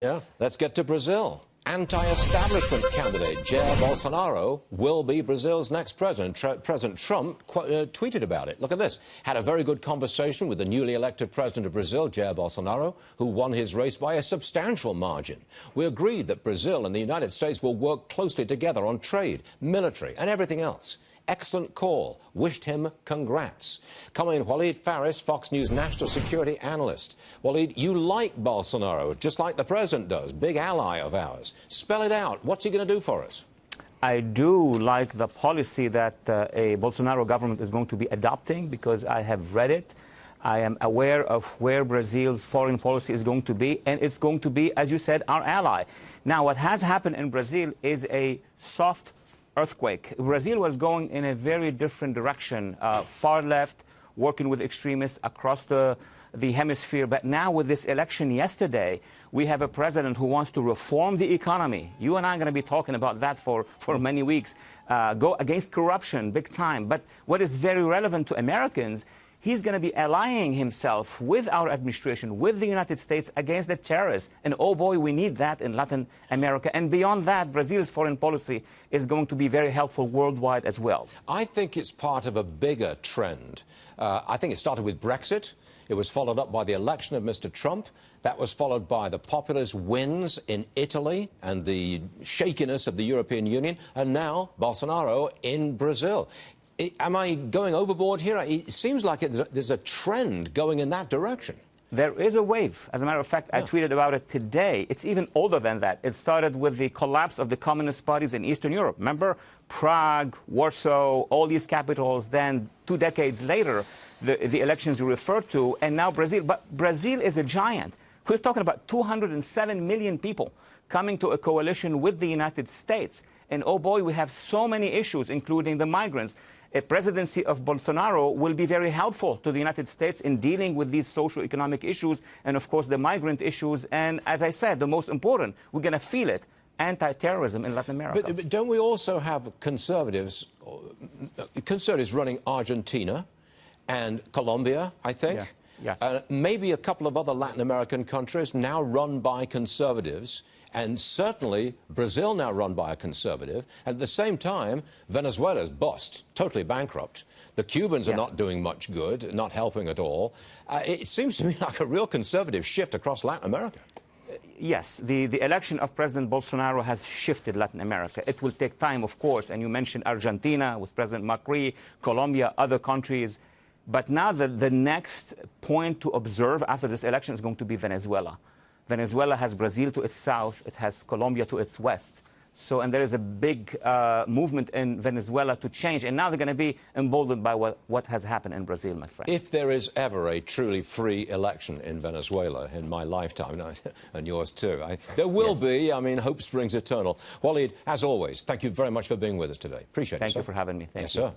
Yeah. Let's get to Brazil. Anti-establishment candidate Jair Bolsonaro will be Brazil's next president. President Trump tweeted about it. Look at this. Had a very good conversation with the newly elected president of Brazil, Jair Bolsonaro, who won his race by a substantial margin. We agreed that Brazil and the United States will work closely together on trade, military, and everything else. Excellent call. Wished him congrats. Coming in, Waleed Phares, Fox News national security analyst. Waleed, you like Bolsonaro, just like the president does, big ally of ours. Spell it out. What's he going to do for us? I do like the policy that a Bolsonaro government is going to be adopting because I have read it. I am aware of where Brazil's foreign policy is going to be, and it's going to be, as you said, our ally. Now, what has happened in Brazil is a soft earthquake. Brazil was going in a very different direction, far left, working with extremists across the hemisphere. But now with this election yesterday, we have a president who wants to reform the economy. You and I are going to be talking about that for many weeks. Go against corruption, big time. But what is very relevant to Americans, he's going to be allying himself with our administration, with the United States against the terrorists. And oh boy, we need that in Latin America. And beyond that, Brazil's foreign policy is going to be very helpful worldwide as well. I think it's part of a bigger trend. I think it started with Brexit. It was followed up by the election of Mr. Trump. That was followed by the populist wins in Italy and the shakiness of the European Union. And now Bolsonaro in Brazil. Am I going overboard here? It seems like there's a trend going in that direction. There is a wave. As a matter of fact, I tweeted about it today. It's even older than that. It started with the collapse of the communist parties in Eastern Europe. Remember? Prague, Warsaw, all these capitals. Then 2 decades later, the elections you referred to, and now Brazil. But Brazil is a giant. We're talking about 207 million people coming to a coalition with the United States. And oh boy, we have so many issues, including the migrants. A presidency of Bolsonaro will be very helpful to the United States in dealing with these socio-economic issues and, of course, the migrant issues. And as I said, the most important, we're going to feel it, anti-terrorism in Latin America. But don't we also have conservatives running Argentina and Colombia, I think? Yeah. Yes. Maybe a couple of other Latin American countries now run by conservatives. And certainly Brazil now run by a conservative. At the same time, Venezuela's bust, totally bankrupt. The Cubans are not doing much good, not helping at all. It seems to me like a real conservative shift across Latin America. Yes, the election of President Bolsonaro has shifted Latin America. It will take time, of course, and you mentioned Argentina with President Macri, Colombia, other countries. But now the next point to observe after this election is going to be Venezuela. Venezuela has Brazil to its south, it has Colombia to its west. So, and there is a big movement in Venezuela to change. And now they're going to be emboldened by what has happened in Brazil, my friend. If there is ever a truly free election in Venezuela in my lifetime, and yours too, there will be. I mean, hope springs eternal. Waleed, as always, thank you very much for being with us today. Appreciate it. Thank you for having me. Thank you. Yes, sir.